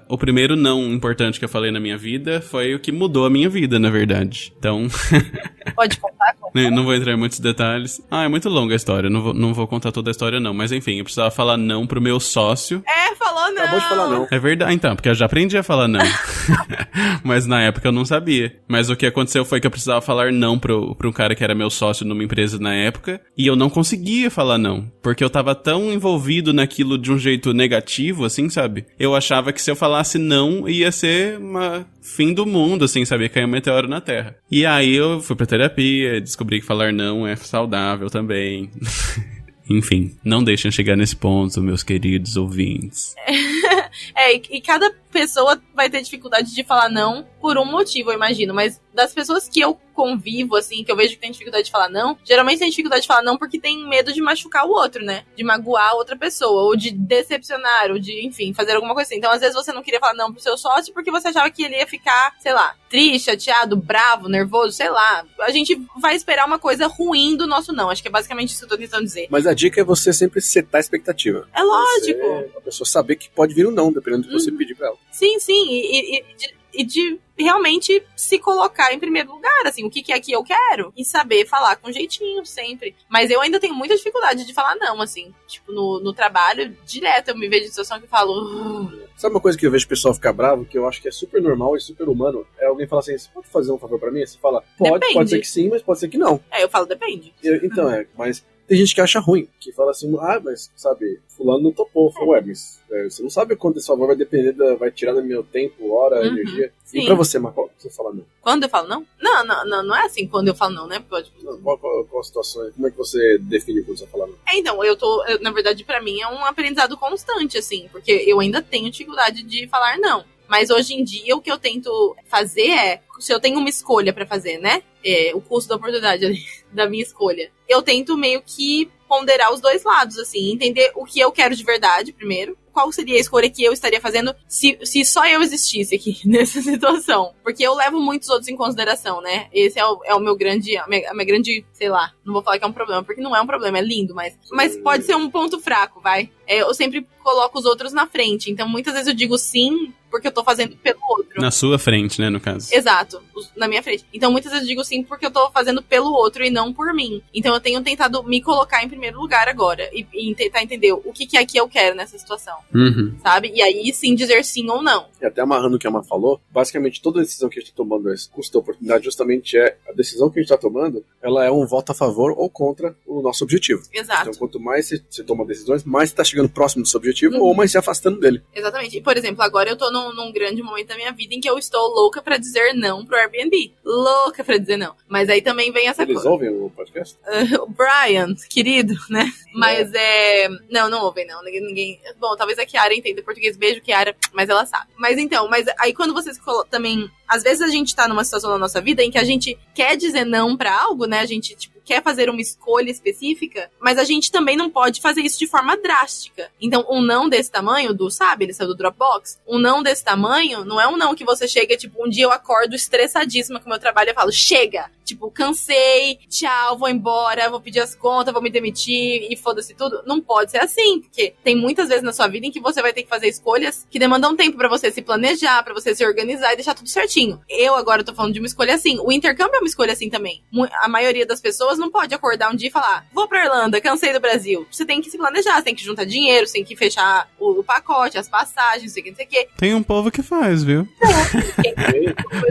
o primeiro não importante que eu falei na minha vida foi o que mudou a minha vida, na verdade. Então... Pode contar? Não vou entrar em muitos detalhes. É muito longa a história, não vou contar toda a história não. Mas enfim, eu precisava falar não pro meu sócio. Falou não. Acabou de falar não. É verdade, então, porque eu já aprendi a falar não. Mas na época eu não sabia. Mas o que aconteceu foi que eu precisava falar não pro um cara que era meu sócio numa empresa na época. E eu não conseguia falar não. Porque eu tava tão envolvido naquilo de um jeito negativo, assim, sabe? Eu achava que se eu falasse não, ia ser fim do mundo, assim, sabe? Ia cair um meteoro na Terra. E aí eu fui pra terapia, descobri que falar não é saudável também. Enfim, não deixem chegar nesse ponto, meus queridos ouvintes. E cada pessoa vai ter dificuldade de falar não por um motivo, eu imagino. Mas das pessoas que eu convivo, assim, que eu vejo que tem dificuldade de falar não, geralmente tem dificuldade de falar não porque tem medo de machucar o outro, né? De magoar a outra pessoa, ou de decepcionar, ou de, enfim, fazer alguma coisa assim. Então, às vezes, você não queria falar não pro seu sócio porque você achava que ele ia ficar, sei lá, triste, chateado, bravo, nervoso, sei lá. A gente vai esperar uma coisa ruim do nosso não. Acho que é basicamente isso que eu tô tentando dizer. Mas a dica é você sempre setar a expectativa. É lógico. A pessoa saber que pode vir um não, dependendo do que você pedir pra ela. Sim. E de realmente se colocar em primeiro lugar, assim, o que é que eu quero, e saber falar com jeitinho sempre. Mas eu ainda tenho muita dificuldade de falar não, assim, tipo, no trabalho, direto eu me vejo em situação que eu falo... Sabe uma coisa que eu vejo o pessoal ficar bravo, que eu acho que é super normal e super humano? É alguém falar assim, você pode fazer um favor pra mim? Você fala, pode ser que sim, mas pode ser que não. Eu falo, depende. Mas tem gente que acha ruim, que fala assim, mas, sabe, fulano não topou. Fala, mas você não sabe quanto esse favor vai depender, vai tirar do meu tempo, hora, energia. Sim. E pra você, Marco, você fala não? Quando eu falo não? Não é assim quando eu falo não, né? Qual a situação? Como é que você define quando você fala não? Então, na verdade, pra mim é um aprendizado constante, assim, porque eu ainda tenho dificuldade de falar não. Mas hoje em dia, o que eu tento fazer é, se eu tenho uma escolha pra fazer, né? O custo da oportunidade da minha escolha. Eu tento meio que ponderar os dois lados, assim, entender o que eu quero de verdade, primeiro. Qual seria a escolha que eu estaria fazendo se só eu existisse aqui nessa situação? Porque eu levo muitos outros em consideração, né? Esse é o meu grande, a minha grande, sei lá, não vou falar que é um problema, porque não é um problema, é lindo, mas pode ser um ponto fraco, vai. Eu sempre coloco os outros na frente, então muitas vezes eu digo sim, porque eu tô fazendo pelo outro. Na sua frente, né, no caso. Exato. na minha frente. Então, muitas vezes eu digo sim porque eu tô fazendo pelo outro e não por mim. Então, eu tenho tentado me colocar em primeiro lugar agora e tentar entender o que é que eu quero nessa situação, sabe? E aí, sim, dizer sim ou não. E até amarrando o que a Má falou, basicamente toda decisão que a gente tá tomando, esse custo da oportunidade, justamente é a decisão que a gente tá tomando, ela é um voto a favor ou contra o nosso objetivo. Exato. Então, quanto mais você toma decisões, mais você tá chegando próximo do seu objetivo ou mais se afastando dele. Exatamente. E, por exemplo, agora eu tô num grande momento da minha vida em que eu estou louca pra dizer não pro Airbnb. Louca pra dizer não. Mas aí também vem essa coisa. Eles ouvem o podcast? O Brian, querido, né? Mas não ouvem, não. Ninguém... Bom, talvez a Kiara entenda português. Beijo, Kiara, mas ela sabe. Mas então, aí quando vocês também... Às vezes a gente tá numa situação na nossa vida em que a gente quer dizer não pra algo, né? A gente, quer fazer uma escolha específica, mas a gente também não pode fazer isso de forma drástica. Então, um não desse tamanho, sabe, ele saiu do Dropbox, um não desse tamanho não é um não que você chega, um dia eu acordo estressadíssima com o meu trabalho e falo, chega! Cansei, tchau, vou embora, vou pedir as contas, vou me demitir e foda-se tudo. Não pode ser assim, porque tem muitas vezes na sua vida em que você vai ter que fazer escolhas que demandam tempo pra você se planejar, pra você se organizar e deixar tudo certinho. Eu agora tô falando de uma escolha assim. O intercâmbio é uma escolha assim também. A maioria das pessoas não pode acordar um dia e falar, vou pra Irlanda, cansei do Brasil. Você tem que se planejar, você tem que juntar dinheiro, você tem que fechar o pacote, as passagens, não sei o que. Tem um povo que faz, viu?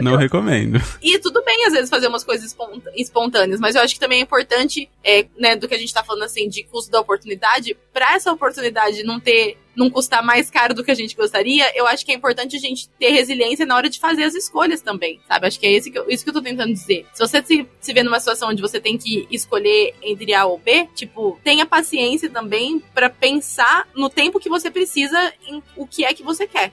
Não recomendo. E tudo bem, às vezes, fazer umas coisas espontâneas, mas eu acho que também é importante, né, do que a gente tá falando assim, de custo da oportunidade, pra essa oportunidade não custar mais caro do que a gente gostaria, eu acho que é importante a gente ter resiliência na hora de fazer as escolhas também, sabe? Acho que é isso que eu tô tentando dizer. Se você se vê numa situação onde você tem que escolher entre A ou B, tenha paciência também pra pensar no tempo que você precisa em o que é que você quer.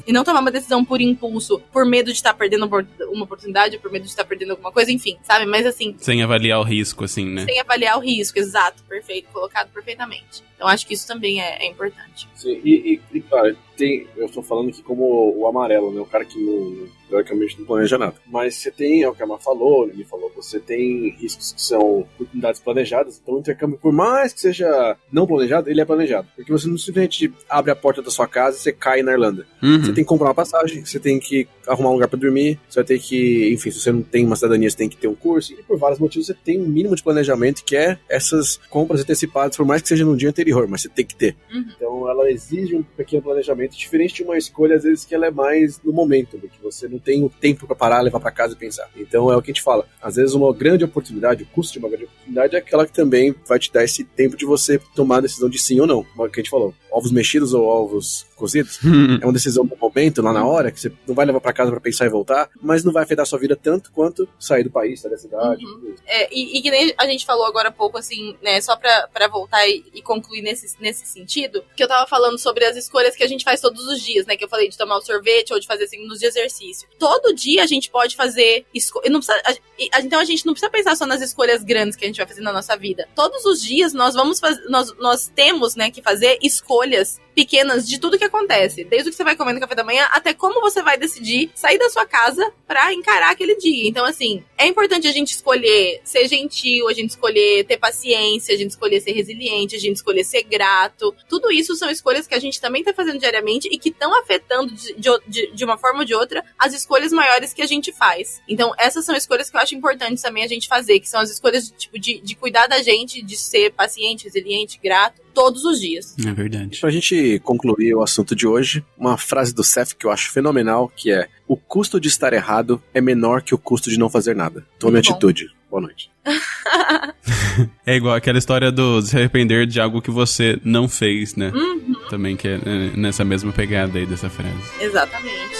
E não tomar uma decisão por impulso, por medo de estar perdendo uma oportunidade, por medo de estar perdendo alguma coisa, enfim, sabe? Mas assim... Sem avaliar o risco, assim, né? Sem avaliar o risco, exato, perfeito, colocado perfeitamente. Então acho que isso também é importante. Sim, e cara, eu estou falando aqui como o amarelo, né? O cara que teoricamente não planeja nada. Mas você tem, é o que a Má falou, ele falou, você tem riscos que são oportunidades planejadas. Então o intercâmbio, por mais que seja não planejado, ele é planejado. Porque você não simplesmente abre a porta da sua casa e você cai na Irlanda. Você tem que comprar uma passagem, você tem que arrumar um lugar pra dormir, você vai ter que, enfim, se você não tem uma cidadania, você tem que ter um curso. E por vários motivos você tem um mínimo de planejamento, que é essas compras antecipadas, por mais que seja no dia anterior, mas você tem que ter. Então ela exige um pequeno planejamento, diferente de uma escolha, às vezes, que ela é mais no momento, do que você não tem o tempo pra parar, levar pra casa e pensar. Então é o que a gente fala. Às vezes uma grande oportunidade, o custo de uma grande oportunidade é aquela que também vai te dar esse tempo de você tomar a decisão de sim ou não. Como a gente falou, ovos mexidos ou ovos cozidos, é uma decisão no momento, lá na hora, que você não vai levar pra casa pra pensar e voltar, mas não vai afetar a sua vida tanto quanto sair do país, sair da cidade. E que nem a gente falou agora há pouco, assim, né, só pra voltar e concluir nesse sentido, que eu tava falando sobre as escolhas que a gente faz todos os dias, né, que eu falei de tomar o sorvete ou de fazer assim, nos dias de exercício. Todo dia a gente pode fazer então a gente não precisa pensar só nas escolhas grandes que a gente vai fazer na nossa vida. Todos os dias nós temos, né, que fazer escolhas pequenas de tudo que acontece, desde o que você vai comer no café da manhã até como você vai decidir sair da sua casa pra encarar aquele dia. Então, assim, é importante a gente escolher ser gentil, a gente escolher ter paciência, a gente escolher ser resiliente, a gente escolher ser grato. Tudo isso são escolhas que a gente também tá fazendo diariamente e que estão afetando de uma forma ou de outra as escolhas maiores que a gente faz. Então, essas são escolhas que eu acho importantes também a gente fazer, que são as escolhas de cuidar da gente, de ser paciente, resiliente, grato, todos os dias. É verdade. Pra gente concluir o assunto de hoje, uma frase do Seth que eu acho fenomenal, que é: o custo de estar errado é menor que o custo de não fazer nada. Tome atitude. Boa noite. É igual aquela história do se arrepender de algo que você não fez, né? Também que é nessa mesma pegada aí dessa frase. Exatamente.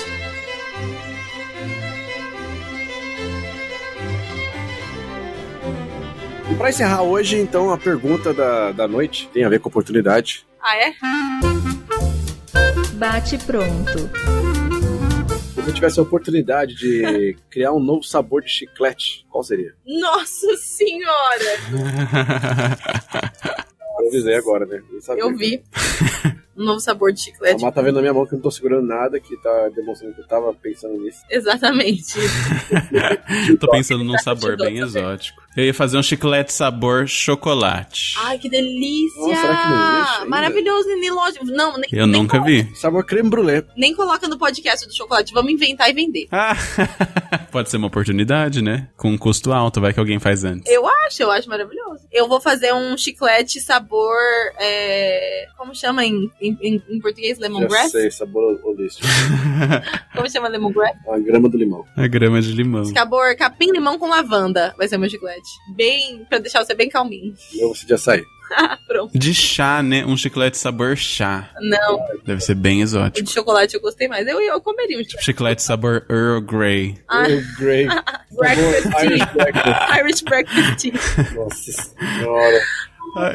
E pra encerrar hoje, então, a pergunta da noite tem a ver com oportunidade. Ah, é? Bate pronto. Se você tivesse a oportunidade de criar um novo sabor de chiclete, qual seria? Nossa Senhora! Eu avisei agora, né? Eu vi. Um novo sabor de chiclete. A Má tá vendo na minha mão que eu não tô segurando nada, que tá demonstrando que eu tava pensando nisso. Exatamente. Tô pensando num sabor bem exótico. Eu ia fazer um chiclete sabor chocolate. Ai, que delícia! Nossa, será que não existe ainda? Maravilhoso, nem lógico. Não, eu nunca vi. Sabor creme brulee. Nem coloca no podcast do chocolate. Vamos inventar e vender. Pode ser uma oportunidade, né? Com um custo alto, vai que alguém faz antes. Eu acho maravilhoso. Eu vou fazer um chiclete sabor, como chama em português? Lemongrass? Já sei, sabor holístico. Como chama lemongrass? A grama do limão. A grama de limão. Sabor capim-limão com lavanda vai ser meu chiclete. Pra deixar você bem calminho. Eu vou de açaí. Pronto. De chá, né? Um chiclete sabor chá. Não, Deve ser bem o exótico. de chocolate eu gostei mais. Eu comeria um chiclete. Chiclete sabor Earl Grey. Earl Grey. Breakfast Sabor Irish tea. breakfast. Irish breakfast tea. Nossa senhora.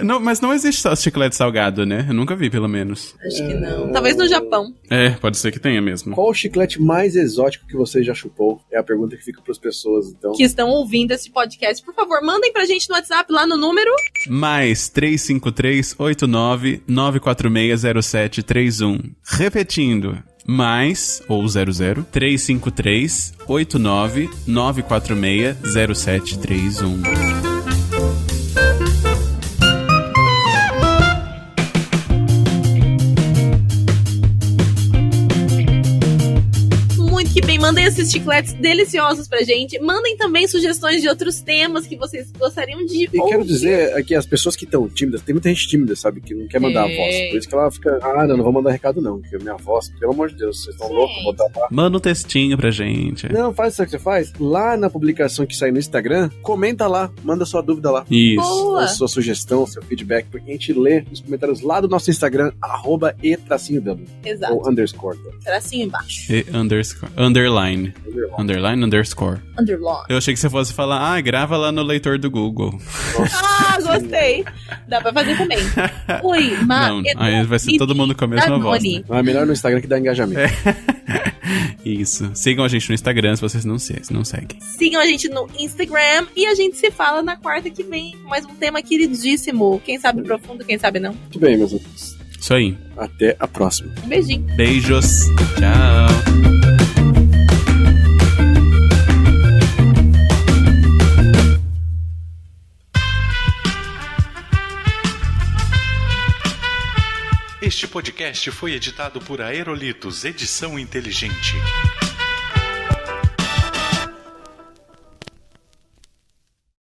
Não, mas não existe só chiclete salgado, né? Eu nunca vi, pelo menos. Acho que não. Talvez no Japão. Pode ser que tenha mesmo. Qual o chiclete mais exótico que você já chupou? É a pergunta que fica para as pessoas, então. Que estão ouvindo esse podcast. Por favor, mandem pra gente no WhatsApp lá no número... Mais 353-89-946-0731. Repetindo. Mais, ou 00, 353-89-946-0731. Que bem, mandem esses chicletes deliciosos pra gente. Mandem também sugestões de outros temas que vocês gostariam de E ouvir. quero dizer aqui, as pessoas que estão tímidas, tem muita gente tímida, sabe, que não quer mandar a voz. Por isso que ela fica, não vou mandar recado não, porque minha voz, pelo amor de Deus, vocês estão loucos, botar lá. Manda um textinho pra gente. Não, faz isso que você faz. Lá na publicação que sai no Instagram, comenta lá, manda sua dúvida lá. Isso. Boa. A sua sugestão, seu feedback, porque a gente lê nos comentários lá do nosso Instagram, @e_w. Exato. Ou _. Tracinho embaixo. E underline. Underline, underscore. Underline. Eu achei que você fosse falar, grava lá no leitor do Google. Gostei. Dá pra fazer também. Oi, Não, aí vai ser todo mundo com a mesma voz, né? Não, é melhor no Instagram que dá engajamento. Isso. Sigam a gente no Instagram se vocês não seguem. Sigam a gente no Instagram e a gente se fala na quarta que vem com mais um tema queridíssimo. Quem sabe profundo, quem sabe não. Muito bem, meus amigos. Isso aí. Até a próxima. Um beijinho. Beijos. Tchau. Este podcast foi editado por Aerolitos Edição Inteligente.